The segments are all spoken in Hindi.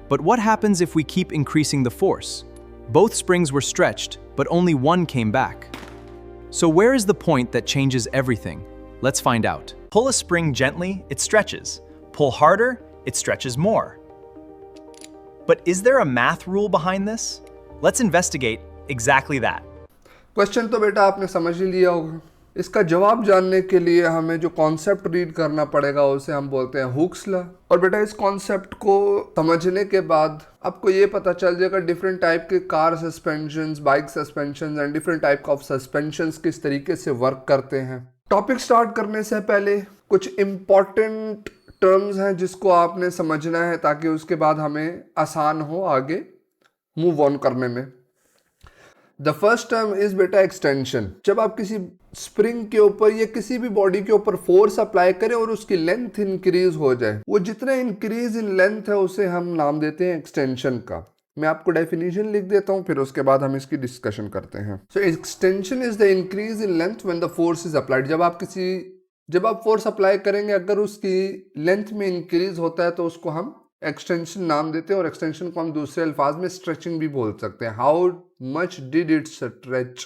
But what happens if we keep increasing the force? Both springs were stretched, but only one came back. So where is the point that changes everything? Let's find out. Pull a spring gently, it stretches. Pull harder, it stretches more. But is there a math rule behind this? Let's investigate exactly that. Question तो बेटा आपने समझ ही लिया होगा। इसका जवाब जानने के लिए हमें जो कॉन्सेप्ट रीड करना पड़ेगा उसे हम बोलते हैं हुक्स लॉ। और बेटा इस कॉन्सेप्ट को समझने के बाद आपको ये पता चल जाएगा डिफरेंट टाइप के car suspensions, bike suspensions and different type of suspensions किस तरीके से वर्क करते हैं। टॉपिक स्टार्ट करने से पहले कुछ इम्पॉर्टेंट टर्म्स हैं जिसको आपने समझना है ताकि उसके बाद हमें आसान हो आगे मूव ऑन करने में। द फर्स्ट टर्म इज बेटा एक्सटेंशन। जब आप किसी स्प्रिंग के ऊपर या किसी भी बॉडी के ऊपर फोर्स अप्लाई करें और उसकी लेंथ इंक्रीज हो जाए, वो जितना इंक्रीज इन लेंथ है उसे हम नाम देते हैं एक्सटेंशन का। मैं आपको डेफिनेशन लिख देता हूं, फिर उसके बाद हम इसकी डिस्कशन करते हैं। So extension is the increase in length when the force is applied. जब आप फोर्स अप्लाई करेंगे अगर उसकी लेंथ में इंक्रीज होता है तो उसको हम एक्सटेंशन नाम देते हैं। और एक्सटेंशन को हम दूसरे अल्फाज में स्ट्रेचिंग भी बोल सकते हैं। How much did it stretch,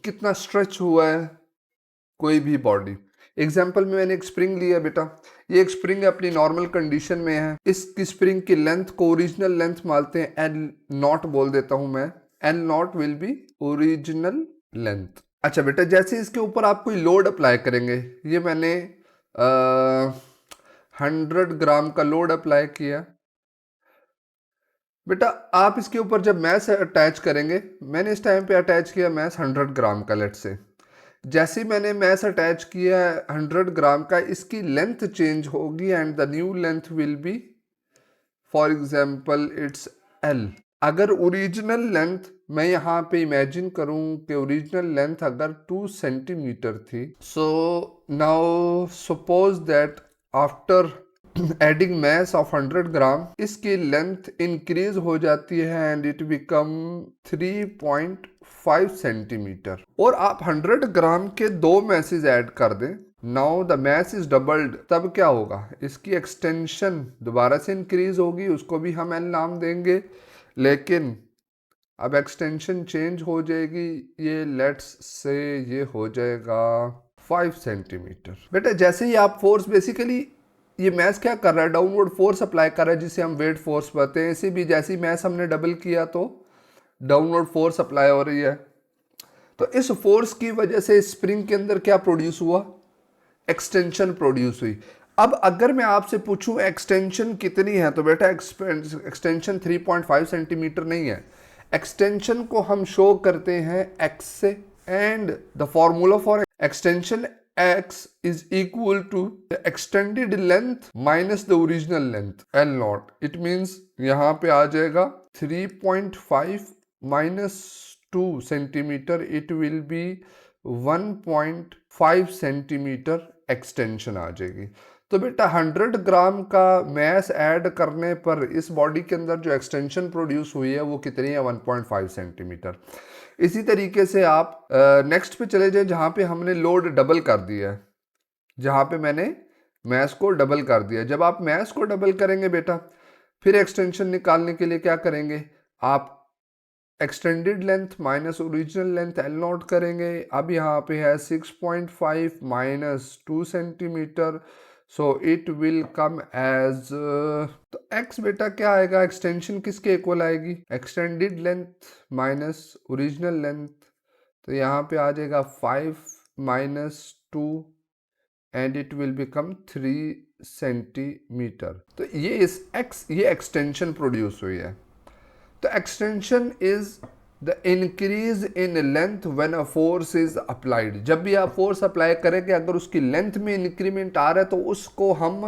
कितना स्ट्रेच हुआ है कोई भी बॉडी। एग्जाम्पल में मैंने एक स्प्रिंग लिया बेटा, ये एक स्प्रिंग अपनी नॉर्मल कंडीशन में है। इसकी स्प्रिंग की लेंथ को ओरिजिनल लेंथ मानते हैं, एल नॉट बोल देता हूं मैं। L not will be original length. अच्छा बेटा, जैसे इसके ऊपर आप कोई लोड अप्लाई करेंगे, ये मैंने 100 ग्राम का लोड अप्लाई किया बेटा। आप इसके ऊपर जब मैस अटैच करेंगे, मैंने इस टाइम पे अटैच किया मैस 100 ग्राम का, लेट से। जैसे ही मैंने मैस अटैच किया 100 ग्राम का, इसकी लेंथ चेंज होगी and the new length will be for example it's L. अगर ओरिजिनल लेंथ मैं यहाँ पे इमेजिन करूँ कि ओरिजिनल लेंथ अगर 2 सेंटीमीटर थी, so now suppose that after adding mass of 100 ग्राम इसकी लेंथ इंक्रीज हो जाती है एंड इट बिकम 3.5 सेंटीमीटर। और आप 100 ग्राम के 2 मैसेज ऐड कर दें, now the mass is doubled. तब क्या होगा, इसकी एक्सटेंशन दोबारा से इंक्रीज होगी, उसको भी हम एल नाम देंगे, लेकिन अब एक्सटेंशन चेंज हो जाएगी। ये लेट्स से ये हो जाएगा 5 सेंटीमीटर। बेटा जैसे ही आप फोर्स, बेसिकली ये मैस क्या कर रहा है, डाउनवर्ड फोर्स अप्लाई कर रहा है जिसे हम वेट फोर्स बोलते हैं। इसे भी जैसे ही मैस हमने डबल किया तो डाउनवर्ड फोर्स अप्लाई हो रही है। तो इस फोर्स की वजह से स्प्रिंग के अंदर क्या प्रोड्यूस हुआ, एक्सटेंशन प्रोड्यूस हुई। अब अगर मैं आपसे पूछूं एक्सटेंशन कितनी है, तो बेटा एक्सटेंशन 3.5 सेंटीमीटर नहीं है। एक्सटेंशन को हम शो करते हैं एक्स से, and the formula for extension x is equal to the extended length minus the original length L naught. It means यहाँ पे आ जाएगा 3.5 minus 2 centimetre, it will be 1.5 centimetre extension आ जाएगी। तो बेटा 100 ग्राम का मैस ऐड करने पर इस बॉडी के अंदर जो एक्सटेंशन प्रोड्यूस हुई है वो कितनी है, 1.5 सेंटीमीटर। इसी तरीके से आप नेक्स्ट पे चले जाए जहाँ पे हमने लोड डबल कर दिया है, जहाँ पे मैंने मैस को डबल कर दिया। जब आप मैस को डबल करेंगे बेटा, फिर एक्सटेंशन निकालने के लिए क्या करेंगे, आप extended length minus original length L naught करेंगे। अब यहाँ पे है 6.5 minus 2 centimetre, so it will come as, तो x बेटा क्या आएगा, एक्सटेंशन किसके इक्वल आएगी, extended length minus original length. तो यहाँ पे आ जाएगा 5 minus 2 and it will become 3 centimetre. तो ये ये एक्सटेंशन प्रोड्यूस हुई है। तो extension is the increase in length when a force is applied. जब भी आप फोर्स अप्लाई करेंगे अगर उसकी लेंथ में इंक्रीमेंट आ रहा है तो उसको हम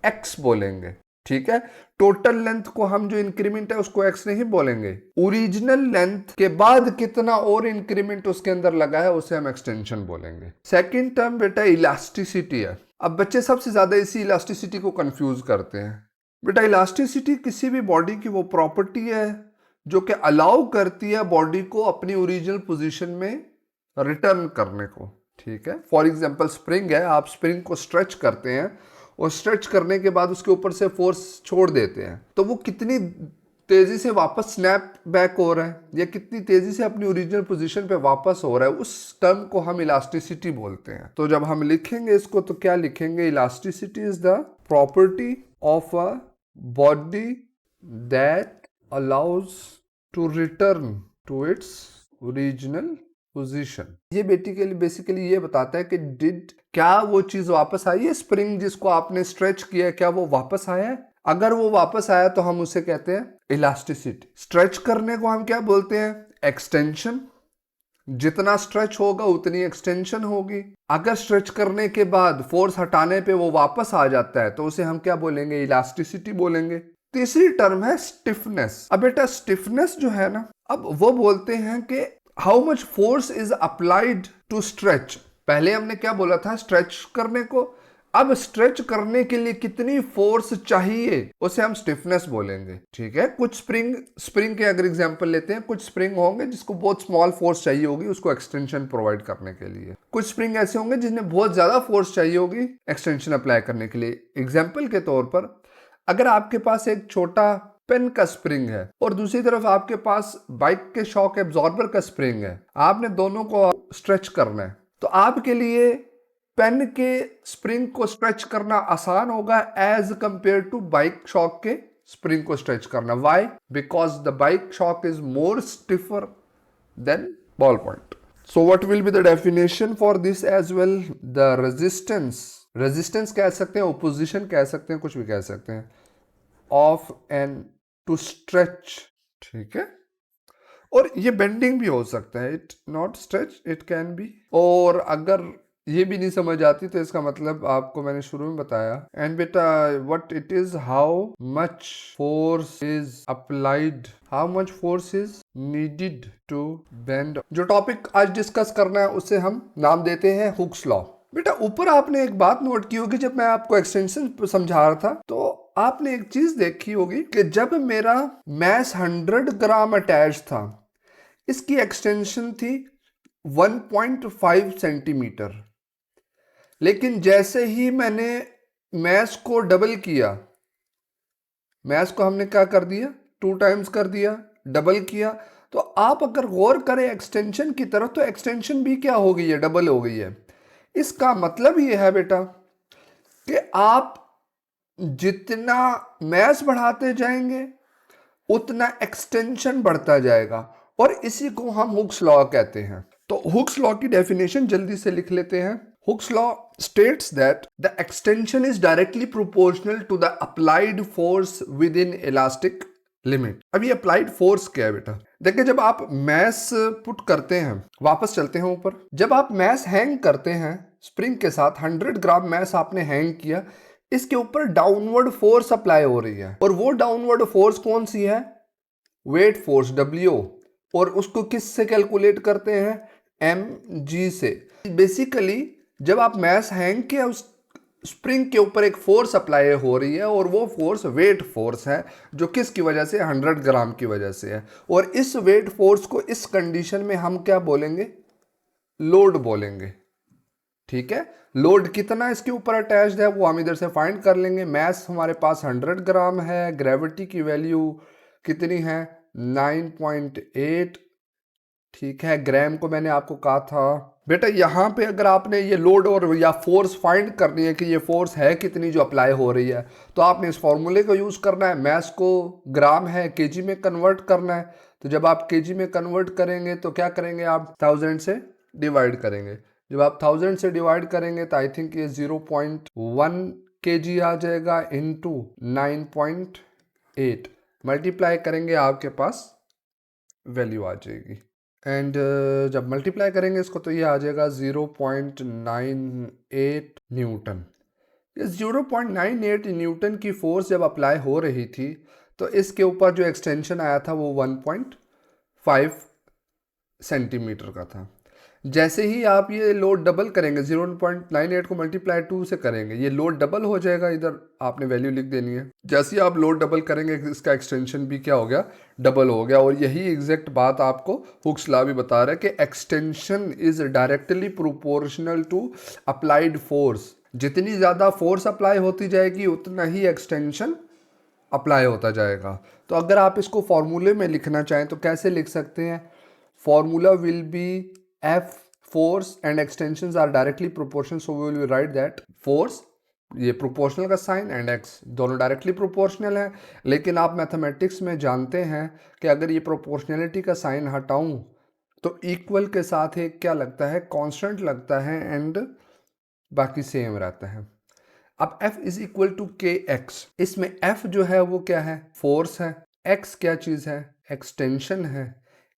x बोलेंगे, ठीक है। टोटल लेंथ को हम जो इंक्रीमेंट है उसको x नहीं बोलेंगे। ओरिजिनल लेंथ के बाद कितना और इंक्रीमेंट उसके अंदर लगा है उसे हम एक्सटेंशन बोलेंगे। सेकेंड टर्म बेटा इलास्टिसिटी है। अब बच्चे सबसे ज्यादा इसी इलास्टिसिटी को कंफ्यूज करते हैं। बेटा इलास्टिसिटी किसी भी बॉडी की वो प्रॉपर्टी है जो कि अलाउ करती है बॉडी को अपनी ओरिजिनल पोजीशन में रिटर्न करने को, ठीक है। फॉर एग्जांपल स्प्रिंग है, आप स्प्रिंग को स्ट्रेच करते हैं और स्ट्रेच करने के बाद उसके ऊपर से फोर्स छोड़ देते हैं, तो वो कितनी तेजी से वापस स्नैप बैक हो रहा है या कितनी तेजी से अपनी ओरिजिनल पोजीशन पे वापस हो रहा है, उस टर्म को हम इलास्टिसिटी बोलते हैं। तो जब हम लिखेंगे इसको तो क्या लिखेंगे, elasticity is the property of a body that allows to return to its original position. ये बेसिकली ये बताता है कि क्या वो चीज वापस आई है, स्प्रिंग जिसको आपने स्ट्रेच किया क्या वो वापस आया है। अगर वो वापस आया तो हम उसे कहते हैं इलास्टिसिटी। स्ट्रेच करने को हम क्या बोलते हैं, एक्सटेंशन। जितना स्ट्रेच होगा उतनी एक्सटेंशन होगी। अगर स्ट्रेच करने के बाद फोर्स हटाने पे वो वापस आ जाता है तो उसे हम क्या बोलेंगे, इलास्टिसिटी बोलेंगे। तीसरी टर्म है स्टिफनेस। अब बेटा स्टिफनेस जो है ना, अब वो बोलते हैं कि how much force is applied to stretch. पहले हमने क्या बोला था, स्ट्रेच करने को। अब स्ट्रेच करने के लिए कितनी फोर्स चाहिए उसे हम स्टिफनेस बोलेंगे। ठीक है, कुछ स्प्रिंग के अगर एग्जांपल लेते हैं, कुछ स्प्रिंग होंगे जिसको बहुत स्मॉल फोर्स चाहिए होगी उसको एक्सटेंशन प्रोवाइड करने के लिए। कुछ स्प्रिंग ऐसे होंगे जिन्हें बहुत ज्यादा फोर्स चाहिए होगी एक्सटेंशन अप्लाई करने के लिए। एग्जाम्पल के तौर पर अगर आपके पास एक छोटा पेन का स्प्रिंग है और दूसरी तरफ आपके पास बाइक के शॉक एब्जॉर्बर का स्प्रिंग है, आपने दोनों को स्ट्रेच करना है, तो आपके लिए पेन के स्प्रिंग को स्ट्रेच करना आसान होगा as compare to bike shock के स्प्रिंग को स्ट्रेच करना। Why? Because the bike shock is more stiffer than ball point. So what will be the definition for this as well? The resistance कह सकते हैं, ओपोजिशन कह सकते हैं, कुछ भी कह सकते हैं, ऑफ एन टू स्ट्रेच। ठीक है, और ये बेंडिंग भी हो सकता है, it not stretch, it can be. और अगर ये भी नहीं समझ आती तो इसका मतलब आपको मैंने शुरू में बताया। एंड बेटा what it is, how much force is applied, how much force is needed to bend. जो टॉपिक आज डिस्कस करना है उसे हम नाम देते हैं हुक्स लॉ। बेटा ऊपर आपने एक बात नोट की होगी, जब मैं आपको एक्सटेंशन समझा रहा था तो आपने एक चीज देखी होगी कि जब मेरा मैस 100 ग्राम अटैच था, इसकी एक्सटेंशन थी 1.5 सेंटीमीटर। लेकिन जैसे ही मैंने मैस को डबल किया, मैस को हमने क्या कर दिया, 2 टाइम्स कर दिया, डबल किया, तो आप अगर गौर करें एक्सटेंशन की तरफ तो एक्सटेंशन भी क्या हो गई है, डबल हो गई है। इसका मतलब ये है बेटा कि आप जितना मैस बढ़ाते जाएंगे उतना एक्सटेंशन बढ़ता जाएगा, और इसी को हम हुक्स लॉ कहते हैं। तो हुक्स लॉ की डेफिनेशन जल्दी से लिख लेते हैं। Hooke's law states that the extension is directly proportional to the applied force within elastic limit। अब ये applied force क्या है बेटा? देखिए जब आप मैस पुट करते हैं, वापस चलते हैं ऊपर, जब आप मैस हैंग करते हैं स्प्रिंग के साथ, 100 ग्राम मैस आपने हैंग किया, इसके ऊपर डाउनवर्ड फोर्स अप्लाई हो रही है, और वो डाउनवर्ड फोर्स कौन सी है? Weight force, W। और उसको किस से कैलकुलेट करते हैं? mg से। बेसिकली जब आप मैस हैंग किया, उस स्प्रिंग के ऊपर एक फोर्स अप्लाई हो रही है, और वो फोर्स वेट फोर्स है, जो किसकी वजह से? 100 ग्राम की वजह से है। और इस वेट फोर्स को इस कंडीशन में हम क्या बोलेंगे? लोड बोलेंगे। ठीक है, लोड कितना इसके ऊपर अटैच्ड है वो हम इधर से फाइंड कर लेंगे। मैस हमारे पास 100 ग्राम है, ग्रेविटी की वैल्यू कितनी है? 9.8। ठीक है, ग्राम को मैंने आपको कहा था। बेटा यहाँ पे अगर आपने ये लोड और या फोर्स फाइंड करनी है कि ये फोर्स है कितनी जो अप्लाई हो रही है, तो आपने इस फॉर्मूले को यूज़ करना है। मैस को ग्राम है केजी में कन्वर्ट करना है, तो जब आप केजी में कन्वर्ट करेंगे तो क्या करेंगे, आप 1000 से डिवाइड करेंगे। जब आप 1000 से डिवाइड करेंगे तो आई थिंक ये 0.1 kg आ जाएगा इंटू 9.8, मल्टीप्लाई करेंगे आपके पास वैल्यू आ जाएगी। एंड जब मल्टीप्लाई करेंगे इसको तो ये आ जाएगा 0.98 न्यूटन। ये 0.98 न्यूटन की फोर्स जब अप्लाई हो रही थी तो इसके ऊपर जो एक्सटेंशन आया था वो 1.5 सेंटीमीटर का था। जैसे ही आप ये लोड डबल करेंगे, 0.98 को मल्टीप्लाई 2 से करेंगे, ये लोड डबल हो जाएगा। इधर आपने वैल्यू लिख देनी है। जैसे ही आप लोड डबल करेंगे इसका एक्सटेंशन भी क्या हो गया? डबल हो गया। और यही एग्जैक्ट बात आपको हुक्स लॉ भी बता रहा है कि extension is directly proportional to applied force. जितनी ज़्यादा फोर्स अप्लाई होती जाएगी उतना ही एक्सटेंशन अप्लाई होता जाएगा। तो अगर आप इसको फॉर्मूले में लिखना चाहें तो कैसे लिख सकते हैं? Formula will be F force and extension are directly proportional, so we will write that force, ये प्रोपोर्शनल का साइन, एंड एक्स दोनों डायरेक्टली प्रोपोर्शनल है। लेकिन आप मैथमेटिक्स में जानते हैं कि अगर ये प्रोपोर्शनलिटी का साइन हटाऊं तो इक्वल के साथ एक क्या लगता है, कांस्टेंट लगता है, एंड बाकी सेम रहता है। अब F इज इक्वल टू के एक्स, इसमें F जो है वो क्या है, फोर्स है, X क्या चीज है, एक्सटेंशन है,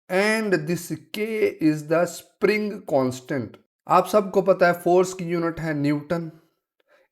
and this K is the spring constant. आप सबको पता है फोर्स की यूनिट है न्यूटन,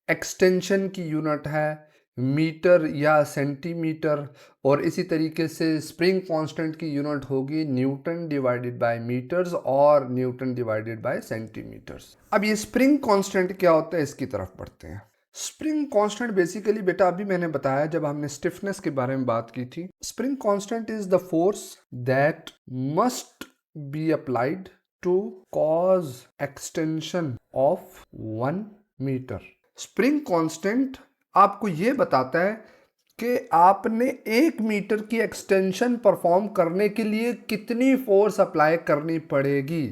एक्सटेंशन की यूनिट है मीटर या सेंटीमीटर, और इसी तरीके से स्प्रिंग कांस्टेंट की यूनिट होगी न्यूटन डिवाइडेड बाय मीटर्स और न्यूटन डिवाइडेड बाय सेंटीमीटर्स। अब ये स्प्रिंग कांस्टेंट क्या होता है, इसकी तरफ बढ़ते हैं। स्प्रिंग कांस्टेंट बेसिकली बेटा अभी मैंने बताया जब हमने स्टिफनेस के बारे में बात की थी, spring constant is the force that must be applied to cause extension of 1 metre. Spring constant आपको ये बताता है कि आपने 1 मीटर की एक्सटेंशन परफॉर्म करने के लिए कितनी फोर्स अप्लाई करनी पड़ेगी।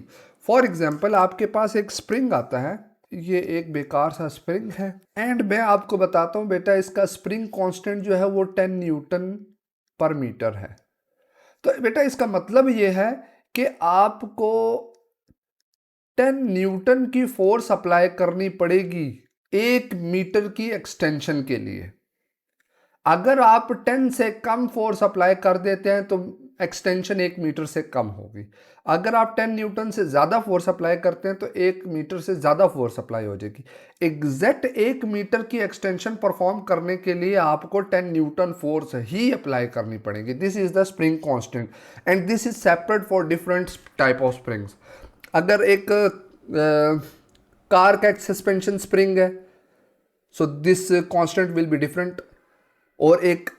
फॉर एग्जाम्पल आपके पास एक स्प्रिंग आता है, ये एक बेकार सा स्प्रिंग है, एंड मैं आपको बताता हूँ बेटा इसका स्प्रिंग कांस्टेंट जो है वो 10 न्यूटन पर मीटर है। तो बेटा इसका मतलब ये है कि आपको 10 न्यूटन की फोर्स अप्लाई करनी पड़ेगी 1 मीटर की एक्सटेंशन के लिए। अगर आप 10 से कम फोर्स अप्लाई कर देते हैं तो एक्सटेंशन 1 मीटर से कम होगी। अगर आप 10 न्यूटन से ज़्यादा फोर्स अप्लाई करते हैं तो 1 मीटर से ज़्यादा फोर्स अप्लाई हो जाएगी। एग्जैक्ट 1 मीटर की एक्सटेंशन परफॉर्म करने के लिए आपको 10 न्यूटन फोर्स ही अप्लाई करनी पड़ेगी। This is the spring constant and this is separate for different type of springs. अगर एक कार का एक सस्पेंशन स्प्रिंग है, so this constant will be different, और एक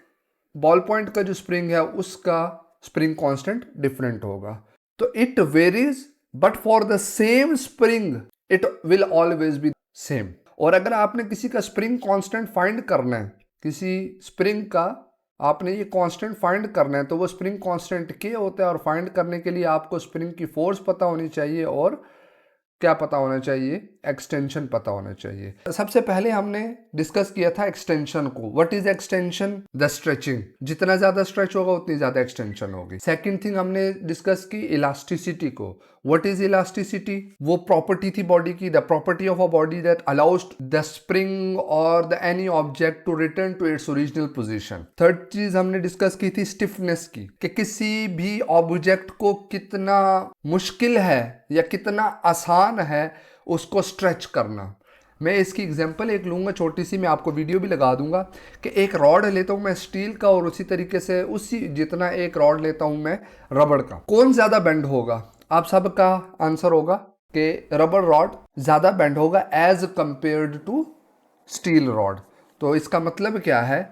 बॉल पॉइंट का जो स्प्रिंग है उसका स्प्रिंग कांस्टेंट डिफरेंट होगा। तो it varies but for the same spring it will always be same. और अगर आपने किसी का स्प्रिंग कांस्टेंट फाइंड करना है, किसी स्प्रिंग का आपने ये कांस्टेंट फाइंड करना है, तो वो स्प्रिंग कांस्टेंट क्या होता है, और फाइंड करने के लिए आपको स्प्रिंग की फोर्स पता होनी चाहिए और क्या पता होना चाहिए, एक्सटेंशन पता होना चाहिए। सबसे पहले हमने डिस्कस किया था एक्सटेंशन को। What is extension? The stretching. जितना ज्यादा स्ट्रेच होगा उतनी ज्यादा एक्सटेंशन होगी। सेकंड थिंग हमने डिस्कस की इलास्टिसिटी को। What is elasticity? वो प्रॉपर्टी थी बॉडी की, the property of a body that allows the spring और the any object to return to its original position. Third चीज हमने डिस्कस की थी स्टिफनेस की, कि किसी भी ऑब्जेक्ट को कितना मुश्किल है या कितना आसान है उसको स्ट्रेच करना। मैं इसकी एग्जांपल एक लूँगा छोटी सी, मैं आपको वीडियो भी लगा दूंगा, कि एक रॉड लेता हूँ मैं स्टील का और उसी तरीके से उसी जितना एक रॉड लेता हूँ मैं रबड़ का। कौन ज़्यादा बेंड होगा? आप सबका आंसर होगा कि रबड़ रॉड ज़्यादा बेंड होगा as compared to steel rod. तो इसका मतलब क्या है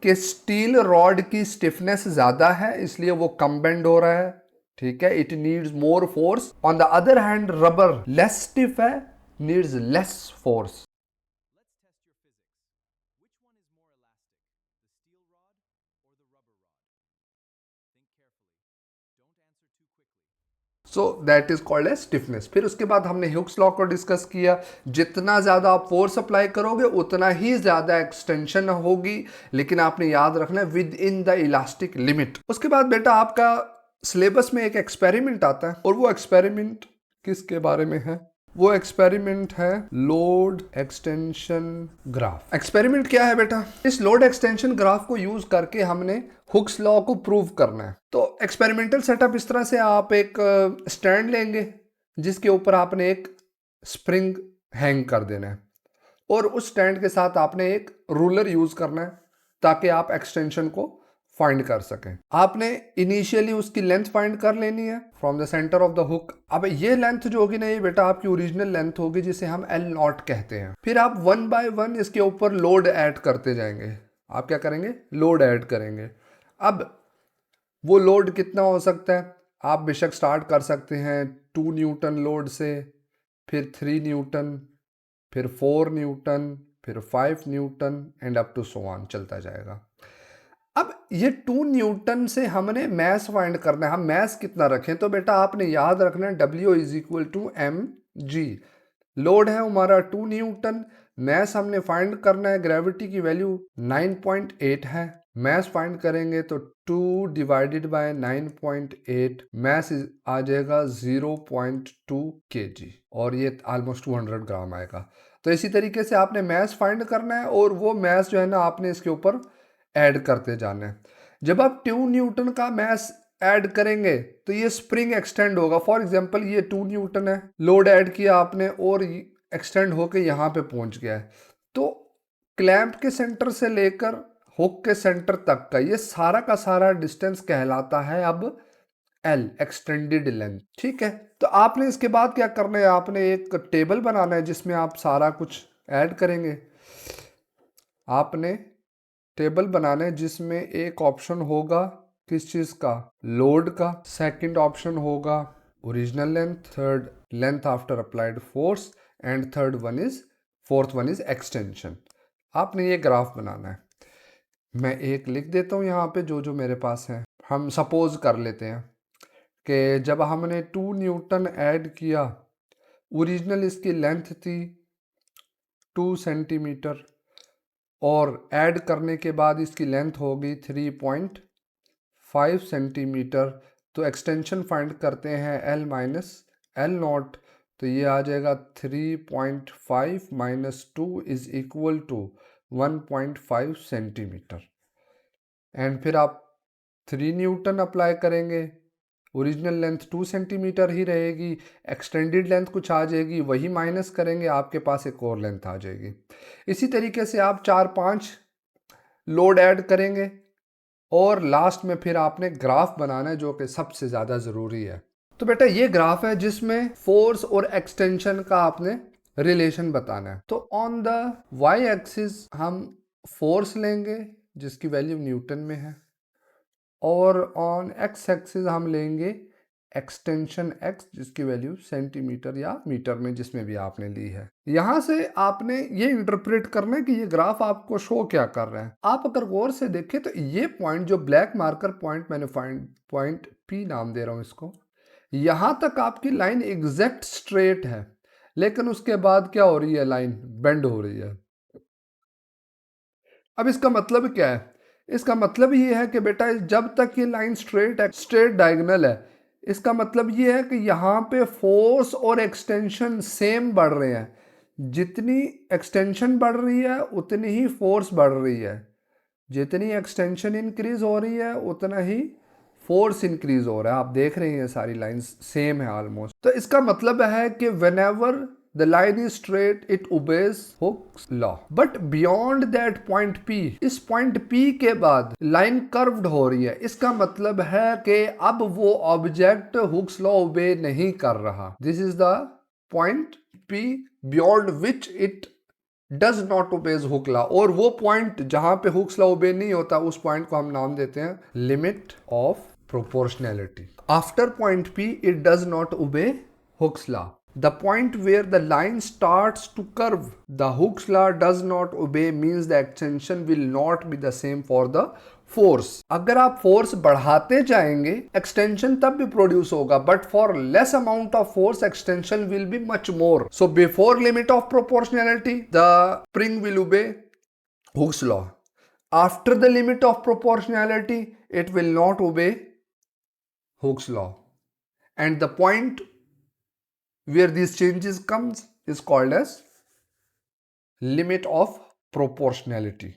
कि स्टील रॉड की स्टिफनेस ज़्यादा है इसलिए वो कम बेंड हो रहा है, ठीक है, it needs more force. On the other hand rubber less stiff है, needs less force. So that is called as stiffness. फिर उसके बाद हमने ह्यूक्स लॉ को डिस्कस किया, जितना ज्यादा आप फोर्स अप्लाई करोगे उतना ही ज्यादा एक्सटेंशन होगी, लेकिन आपने याद रखना है with in the elastic limit. उसके बाद बेटा आपका सिलेबस में एक एक्सपेरिमेंट आता है, और वो एक्सपेरिमेंट किसके बारे में है? वो एक्सपेरिमेंट है लोड एक्सटेंशन ग्राफ। एक्सपेरिमेंट क्या है बेटा? इस लोड एक्सटेंशन ग्राफ को यूज करके हमने हुक्स लॉ को प्रूव करना है। तो एक्सपेरिमेंटल सेटअप इस तरह से, आप एक स्टैंड लेंगे जिसके ऊपर आपने एक स्प्रिंग हैंग कर देना है, और उस स्टैंड के साथ आपने एक रूलर यूज करना है ताकि आप एक्सटेंशन को फाइंड कर सकें। आपने इनिशियली उसकी लेंथ फाइंड कर लेनी है from the centre of the hook. अब ये लेंथ जो होगी ना, ये बेटा आपकी ओरिजिनल लेंथ होगी जिसे हम L नॉट कहते हैं। फिर आप 1 बाय 1 इसके ऊपर लोड ऐड करते जाएंगे। आप क्या करेंगे? लोड ऐड करेंगे। अब वो लोड कितना हो सकता है? आप बेशक स्टार्ट कर सकते हैं 2 न्यूटन लोड से, फिर 3 न्यूटन, फिर 4 न्यूटन, फिर 5 newton, and up to so on चलता जाएगा। अब ये 2 न्यूटन से हमने मैस फाइंड करना है, हम मैस कितना रखें, तो बेटा आपने याद रखना है W = mg। लोड है हमारा 2 न्यूटन, मैस हमने फाइंड करना है, ग्रेविटी की वैल्यू 9.8 है, मैस फाइंड करेंगे तो 2 डिवाइडेड बाय 9.8 मैस आ जाएगा 0.2 kg और ये ऑलमोस्ट 200 ग्राम आएगा। तो इसी तरीके से आपने मैस फाइंड करना है और वो मैस जो है ना आपने इसके ऊपर ऐड करते जाना है। जब आप 2 न्यूटन का मैस ऐड करेंगे तो ये स्प्रिंग एक्सटेंड होगा। फॉर एग्जांपल ये 2 न्यूटन है, लोड ऐड किया आपने और एक्सटेंड होके यहाँ पे पहुंच गया है, तो क्लैंप के सेंटर से लेकर हुक के सेंटर तक का ये सारा का सारा डिस्टेंस कहलाता है अब L, एक्सटेंडेड लेंथ। ठीक है, तो आपने इसके बाद क्या करना है, आपने एक टेबल बनाना है जिसमें आप सारा कुछ ऐड करेंगे। आपने टेबल बनाना है जिसमें एक ऑप्शन होगा किस चीज़ का, लोड का, सेकंड ऑप्शन होगा original length, third length after applied force and fourth one is extension. आपने ये ग्राफ बनाना है। मैं एक लिख देता हूँ यहाँ पे जो जो मेरे पास है। हम सपोज कर लेते हैं कि जब हमने 2 न्यूटन ऐड किया, ओरिजिनल इसकी लेंथ थी 2 सेंटीमीटर और ऐड करने के बाद इसकी लेंथ हो गई 3.5 सेंटीमीटर। तो एक्सटेंशन फाइंड करते हैं L माइनस L नॉट, तो ये आ जाएगा 3.5 minus 2 is equal to 1.5 centimetre. And फिर आप 3 न्यूटन अप्लाई करेंगे, ओरिजिनल लेंथ 2 सेंटीमीटर ही रहेगी, एक्सटेंडेड लेंथ कुछ आ जाएगी, वही माइनस करेंगे, आपके पास एक और लेंथ आ जाएगी। इसी तरीके से आप 4-5 लोड ऐड करेंगे और लास्ट में फिर आपने ग्राफ बनाना है जो कि सबसे ज़्यादा ज़रूरी है। तो बेटा ये ग्राफ है जिसमें फोर्स और एक्सटेंशन का आपने रिलेशन बताना है। तो ऑन द वाई एक्सिस हम फोर्स लेंगे जिसकी वैल्यू न्यूटन में है और ऑन एक्स एक्सिस हम लेंगे एक्सटेंशन एक्स जिसकी वैल्यू सेंटीमीटर या मीटर में जिसमें भी आपने ली है। यहां से आपने ये इंटरप्रेट करना है कि ये ग्राफ आपको शो क्या कर रहा है। आप अगर गौर से देखें तो ये पॉइंट जो ब्लैक मार्कर पॉइंट मैंने पॉइंट पी नाम दे रहा हूं इसको, यहां तक आपकी लाइन एग्जैक्ट स्ट्रेट है, लेकिन उसके बाद क्या हो रही है, लाइन बेंड हो रही है। अब इसका मतलब क्या है, इसका मतलब ये है कि बेटा जब तक ये लाइन स्ट्रेट डायगोनल है, इसका मतलब ये है कि यहाँ पे फोर्स और एक्सटेंशन सेम बढ़ रहे हैं। जितनी एक्सटेंशन बढ़ रही है उतनी ही फोर्स बढ़ रही है, जितनी एक्सटेंशन इंक्रीज हो रही है उतना ही फोर्स इंक्रीज हो रहा है। आप देख रहे हैं सारी लाइंस सेम है ऑलमोस्ट। तो इसका मतलब है कि whenever the line is straight it obeys Hooke's law, but beyond that point P, इस point P के बाद लाइन कर्व्ड हो रही है। इसका मतलब है कि अब वो ऑब्जेक्ट हुक्स लॉ ओबे नहीं कर रहा। This is the point P beyond which it does not obeys Hooke law, और वो पॉइंट जहां पे हुक्स लॉ ओबे नहीं होता उस पॉइंट को हम नाम देते हैं limit of proportionality. After point P it does not obey Hooke's law. The point where the line starts to curve, the Hooke's law does not obey means the extension will not be the same for the force. अगर आप फोर्स बढ़ाते जाएंगे एक्सटेंशन तब भी प्रोड्यूस होगा, but for less amount of force extension will be much more. So before limit of proportionality the spring will obey Hooke's law. After the limit of proportionality it will not obey Hooke's law, and the point where these changes comes is called as limit of proportionality.